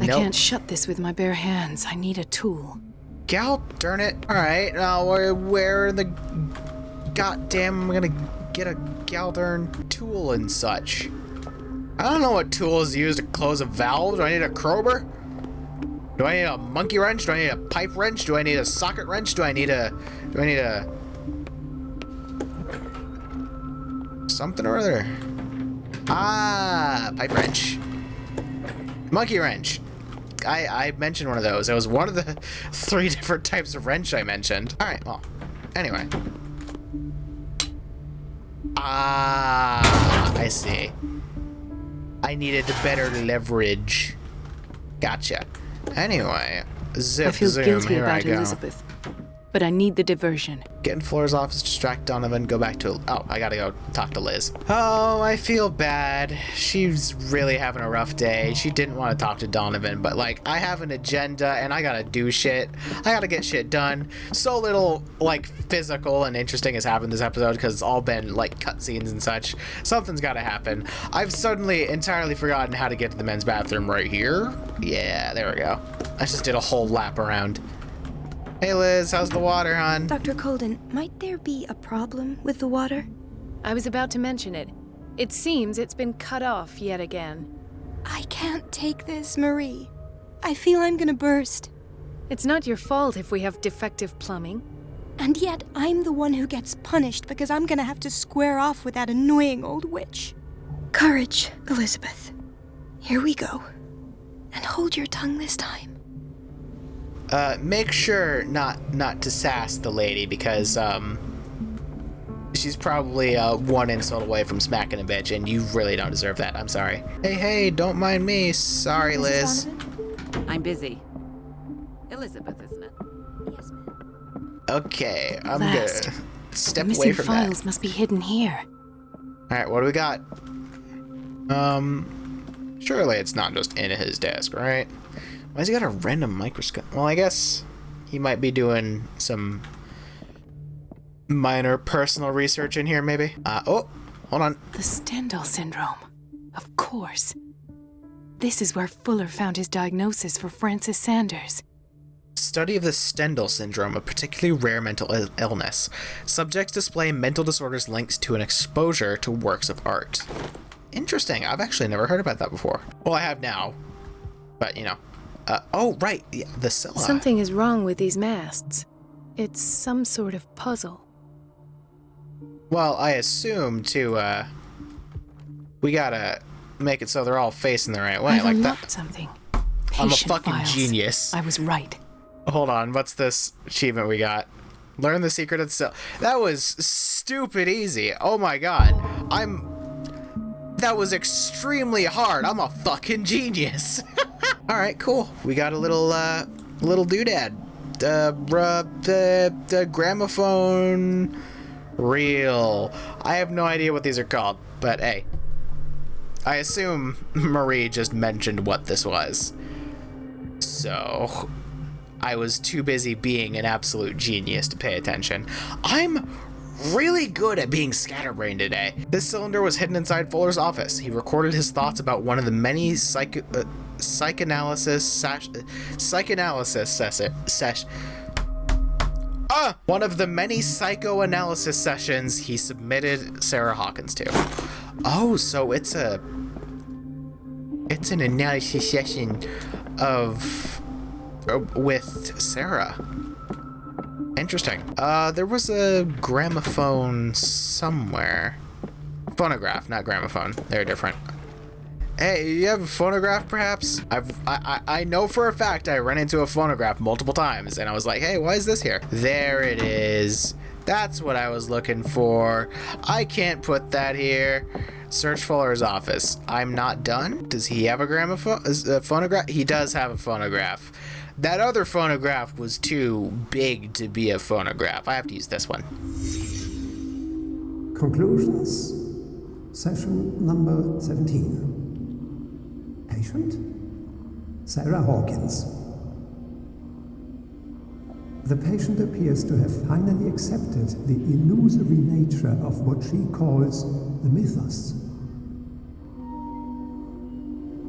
I can't shut this with my bare hands. I need a tool. Gal, darn it. Alright, now where in the goddamn am I gonna get a Galdern tool and such? I don't know what tool is used to close a valve. Do I need a crowbar? Do I need a monkey wrench? Do I need a pipe wrench? Do I need a socket wrench? Do I need a something or other? Ah, pipe wrench. Monkey wrench. I mentioned one of those. It was one of the 3 different types of wrench I mentioned. Alright, well, anyway. Ah, I see. I needed better leverage. Gotcha. Anyway, zip, I feel zoom, guilty here I about go. Elizabeth, but I need the diversion. Get in Flora's office, distract Donovan, go back to... Oh, I gotta go talk to Liz. Oh, I feel bad. She's really having a rough day. She didn't want to talk to Donovan, but, like, I have an agenda, and I gotta do shit. I gotta get shit done. So little, like, physical and interesting has happened this episode, because it's all been, like, cutscenes and such. Something's gotta happen. I've suddenly entirely forgotten how to get to the men's bathroom right here. Yeah, there we go. I just did a whole lap around. Hey Liz, how's the water, hon? Dr. Colden, might there be a problem with the water? I was about to mention it. It seems it's been cut off yet again. I can't take this, Marie. I feel I'm gonna burst. It's not your fault if we have defective plumbing. And yet, I'm the one who gets punished because I'm gonna have to square off with that annoying old witch. Courage, Elizabeth. Here we go. And hold your tongue this time. Make sure not to sass the lady, because, she's probably, 1 insult away from smacking a bitch, and you really don't deserve that. I'm sorry. Hey, don't mind me. Sorry, Liz. I'm busy. Elizabeth, isn't it? Yes, ma'am. Okay, I'm Last. gonna The step away missing from files that. must be hidden here. Alright, what do we got? Surely it's not just in his desk, right? Why has he got a random microscope? Well, I guess he might be doing some minor personal research in here, maybe? Oh, hold on. The Stendle Syndrome. Of course. This is where Fuller found his diagnosis for Francis Sanders. Study of the Stendle Syndrome, a particularly rare mental illness. Subjects display mental disorders linked to an exposure to works of art. Interesting. I've actually never heard about that before. Well, I have now. But, you know. Oh, right. Yeah, the Scylla. Something is wrong with these masts. It's some sort of puzzle. Well, I assume we gotta make it so they're all facing the right way. I've like unlocked that. something. I'm a Patient fucking files. genius. I was right. Hold on, what's this achievement we got? Learn the secret of the cell. That was stupid easy. Oh my god. That was extremely hard. I'm a fucking genius. Alright, cool. We got a little doodad. The gramophone reel. I have no idea what these are called, but hey. I assume Marie just mentioned what this was. So I was too busy being an absolute genius to pay attention. I'm really good at being scatterbrained today. This cylinder was hidden inside Fuller's office. He recorded his thoughts about one of the many one of the many psychoanalysis sessions he submitted Sarah Hawkins to. Oh, so it's an analysis session with Sarah. Interesting. There was a gramophone somewhere. Phonograph, not gramophone. They're different. Hey, you have a phonograph, perhaps? I know for a fact I ran into a phonograph multiple times, and I was like, hey, why is this here? There it is. That's what I was looking for. I can't put that here. Search Fuller's office. I'm not done. Does he have a gramophone? A phonograph? He does have a phonograph. That other phonograph was too big to be a phonograph. I have to use this one. Conclusions. Session number 17. Patient, Sarah Hawkins. The patient appears to have finally accepted the illusory nature of what she calls the mythos.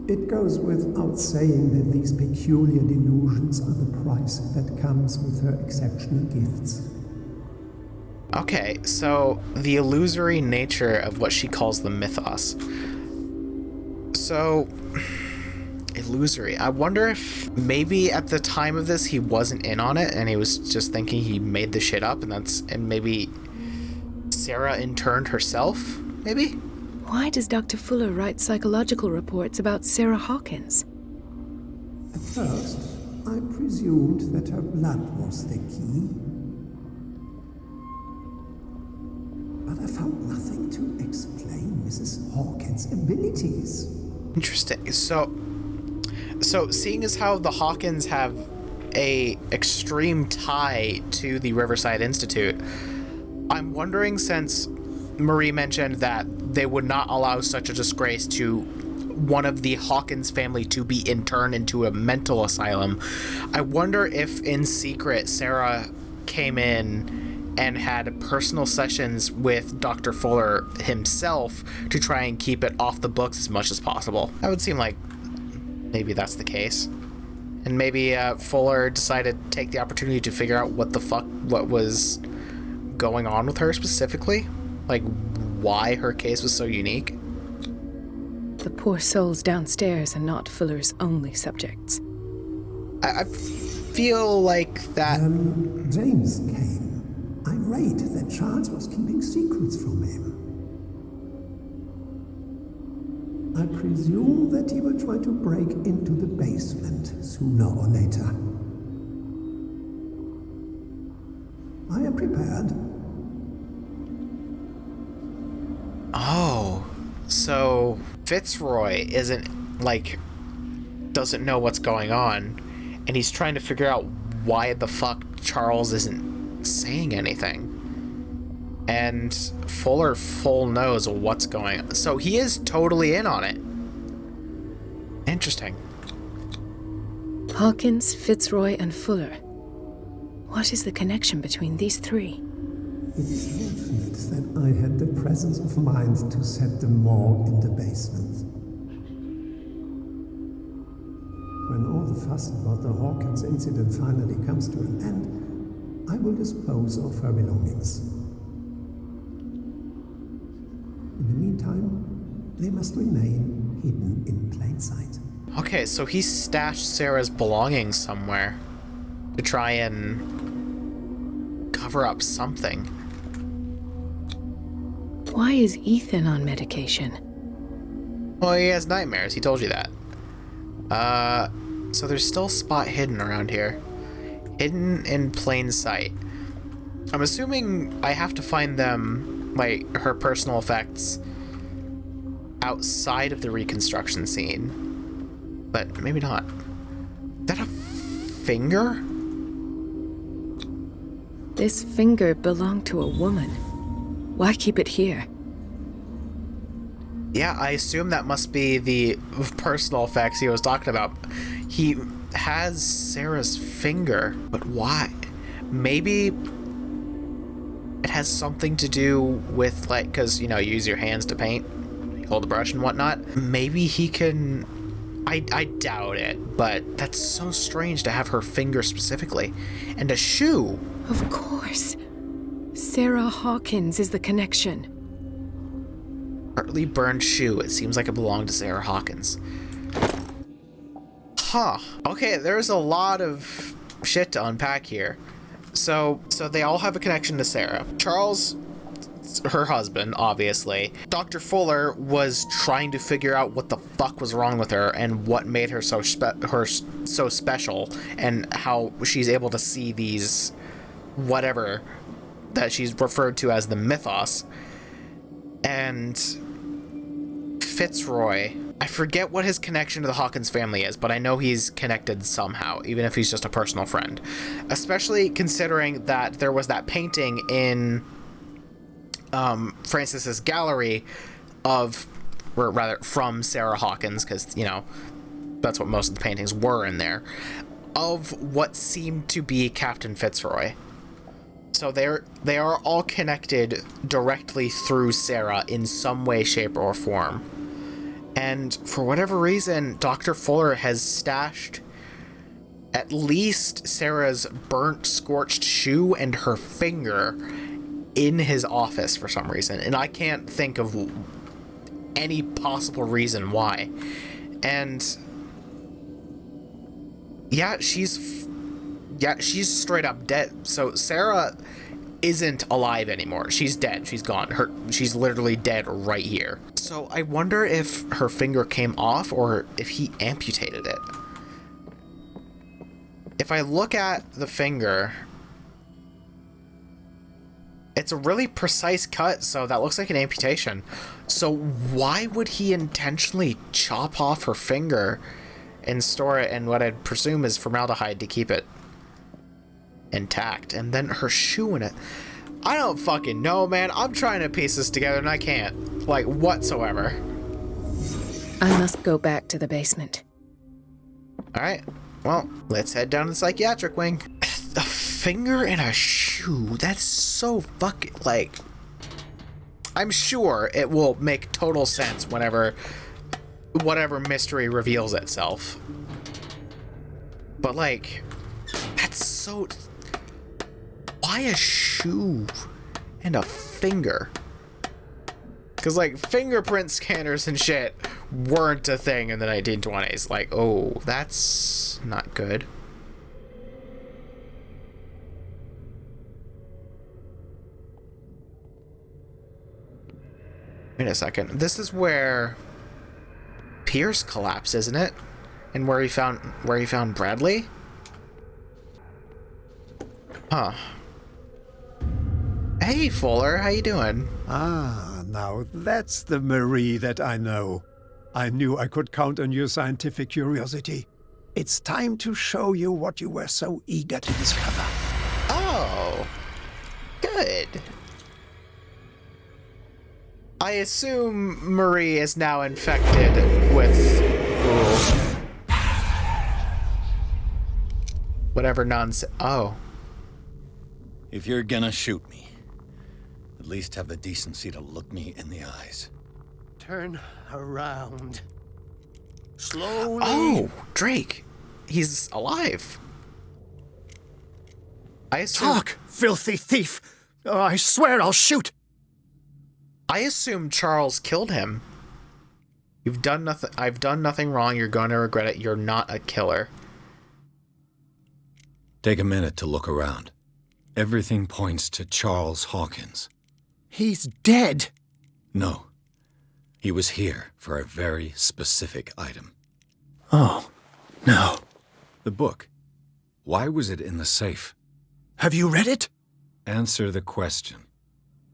It goes without saying that these peculiar delusions are the price that comes with her exceptional gifts. Okay, so the illusory nature of what she calls the mythos. So, illusory. I wonder if maybe at the time of this he wasn't in on it and he was just thinking he made the shit up, and maybe Sarah interned herself, maybe? Why does Dr. Fuller write psychological reports about Sarah Hawkins? At first, I presumed that her blood was the key. But I found nothing to explain Mrs. Hawkins' abilities. Interesting. So seeing as how the Hawkins have a extreme tie to the Riverside Institute, I'm wondering, since Marie mentioned that they would not allow such a disgrace to one of the Hawkins family to be interned into a mental asylum, I wonder if in secret Sarah came in and had personal sessions with Dr. Fuller himself to try and keep it off the books as much as possible. That would seem like maybe that's the case. And maybe Fuller decided to take the opportunity to figure out what was going on with her specifically. Like, why her case was so unique. The poor souls downstairs are not Fuller's only subjects. I feel like that... James came, irate that Charles was keeping secrets from him. I presume that he will try to break into the basement sooner or later. I am prepared. Oh, so Fitzroy doesn't know what's going on, and he's trying to figure out why the fuck Charles isn't saying anything. And Fuller full knows what's going on. So he is totally in on it. Interesting. Hawkins, Fitzroy, and Fuller. What is the connection between these three? It is fortunate that I had the presence of mind to set the morgue in the basement. When all the fuss about the Hawkins incident finally comes to an end, I will dispose of her belongings. In the meantime, they must remain hidden in plain sight. Okay, so he stashed Sarah's belongings somewhere to try and cover up something. Why is Ethan on medication? Well, he has nightmares. He told you that. So there's still a spot hidden around here. Hidden in plain sight. I'm assuming I have to find them, like, her personal effects outside of the reconstruction scene. But maybe not. Is that a finger? This finger belonged to a woman. Why keep it here? Yeah, I assume that must be the personal effects he was talking about. He has Sarah's finger, but why? Maybe it has something to do with, like, because, you know, you use your hands to paint, you hold the brush and whatnot. Maybe he can... I doubt it, but that's so strange to have her finger specifically. And a shoe. Of course. Sarah Hawkins is the connection. Partly burned shoe. It seems like it belonged to Sarah Hawkins. Huh. Okay, there's a lot of shit to unpack here. So they all have a connection to Sarah. Charles, her husband, obviously. Dr. Fuller was trying to figure out what the fuck was wrong with her and what made her so special, and how she's able to see these whatever that she's referred to as the mythos. And Fitzroy, I forget what his connection to the Hawkins family is, but I know he's connected somehow, even if he's just a personal friend. Especially considering that there was that painting in Francis's gallery of, or rather from Sarah Hawkins, because, you know, that's what most of the paintings were in there, of what seemed to be Captain Fitzroy. So they are all connected directly through Sarah in some way, shape, or form. And for whatever reason, Dr. Fuller has stashed at least Sarah's burnt, scorched shoe and her finger in his office for some reason. And I can't think of any possible reason why. And yeah, she's straight up dead. So Sarah isn't alive anymore. She's dead. She's gone. She's literally dead right here. So I wonder if her finger came off or if he amputated it. If I look at the finger, it's a really precise cut, so that looks like an amputation. So why would he intentionally chop off her finger and store it in what I'd presume is formaldehyde to keep it intact, and then her shoe in it? I don't fucking know, man. I'm trying to piece this together and I can't, like, whatsoever. I must go back to the basement. Alright, well, let's head down to the psychiatric wing. A finger and a shoe, that's so fucking, like, I'm sure it will make total sense whenever whatever mystery reveals itself. But, like, that's so... Why a shoe and a finger? Because, like, fingerprint scanners and shit weren't a thing in the 1920s. Like, oh, that's not good. Wait a second. This is where Pierce collapsed, isn't it? And where he found Bradley? Huh. Hey, Fuller, how you doing? Ah, now that's the Marie that I know. I knew I could count on your scientific curiosity. It's time to show you what you were so eager to discover. Oh, good. I assume Marie is now infected with whatever nonsense. Oh. If you're gonna shoot me, at least have the decency to look me in the eyes. Turn around. Slowly. Oh, Drake. He's alive. I assume... Talk, filthy thief! Oh, I swear I'll shoot! I assume Charles killed him. You've done nothing. I've done nothing wrong. You're going to regret it. You're not a killer. Take a minute to look around. Everything points to Charles Hawkins. He's dead! No. He was here for a very specific item. Oh, no. The book. Why was it in the safe? Have you read it? Answer the question.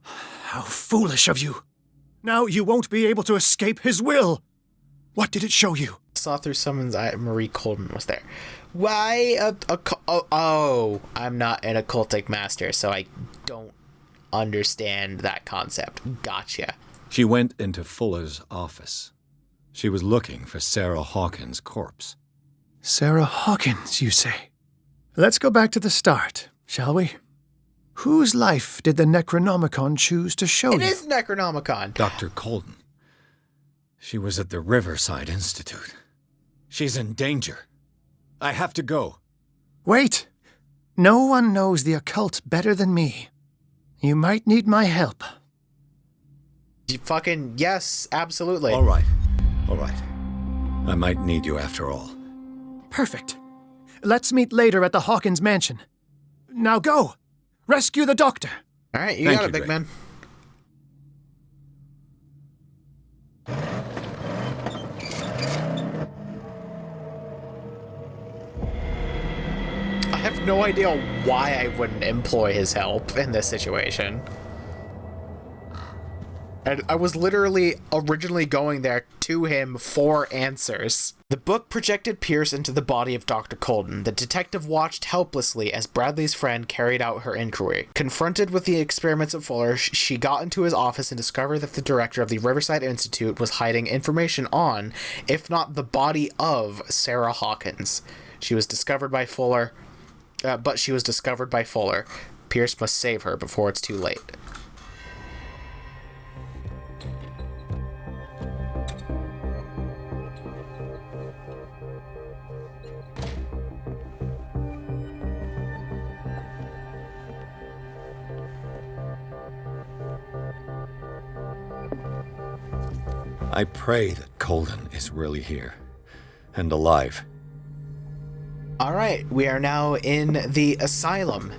How foolish of you. Now you won't be able to escape his will. What did it show you? Saw through someone's eye. Marie Colden was there. Why I'm not an occultic master, so I don't understand that concept. Gotcha. She went into Fuller's office. She was looking for Sarah Hawkins' corpse. Sarah Hawkins, you say? Let's go back to the start, shall we? Whose life did the Necronomicon choose to show you? It is Necronomicon. Dr. Colden. She was at the Riverside Institute. She's in danger. I have to go. Wait. No one knows the occult better than me. You might need my help. You fucking... Yes, absolutely. All right. All right. I might need you after all. Perfect. Let's meet later at the Hawkins mansion. Now go! Rescue the doctor! All right, you got it, big man. I have no idea why I wouldn't employ his help in this situation. And I was literally originally going there to him for answers. The book projected Pierce into the body of Dr. Colden. The detective watched helplessly as Bradley's friend carried out her inquiry. Confronted with the experiments of Fuller, she got into his office and discovered that the director of the Riverside Institute was hiding information on, if not the body of, Sarah Hawkins. She was discovered by Fuller, but she was discovered by Fuller. Pierce must save her before it's too late. I pray that Colden is really here and alive. All right, we are now in the asylum.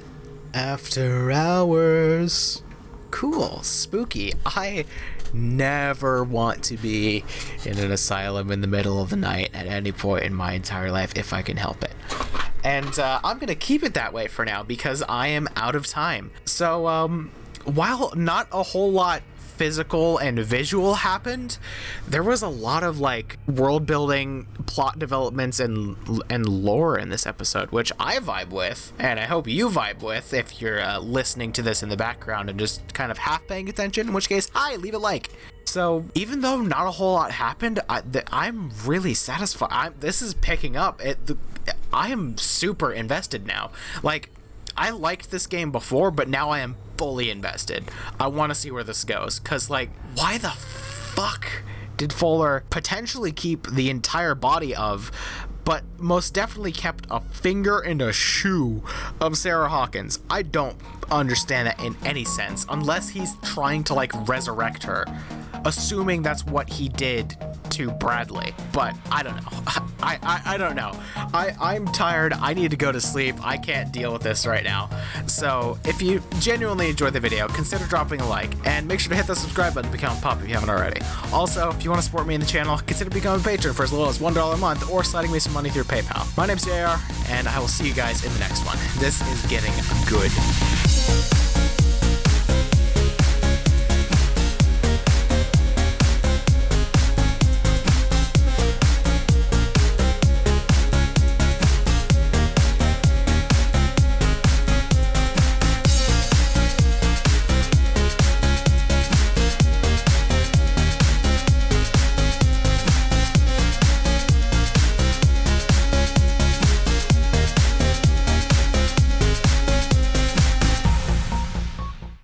After hours. Cool, spooky. I never want to be in an asylum in the middle of the night at any point in my entire life if I can help it. And I'm going to keep it that way for now because I am out of time. So while not a whole lot physical and visual happened, there was a lot of like world building, plot developments, and lore in this episode, which I vibe with, and I hope you vibe with if you're listening to this in the background and just kind of half paying attention, in which case, hi, leave a like. So even though not a whole lot happened, I'm really satisfied. This is picking up. I am super invested now. Like, I liked this game before, but now I am fully invested. I want to see where this goes, because, like, why the fuck did Fuller potentially keep the entire body of, but most definitely kept a finger and a shoe of Sarah Hawkins? I don't understand that in any sense, unless he's trying to, like, resurrect her, assuming that's what he did to Bradley. But I don't know. I don't know. I'm tired. I need to go to sleep. I can't deal with this right now. So if you genuinely enjoyed the video, consider dropping a like, and make sure to hit the subscribe button to become a pup if you haven't already. Also, if you want to support me in the channel, consider becoming a patron for as little as $1 a month, or sliding me some money through PayPal. My name's JR, and I will see you guys in the next one. This is getting good.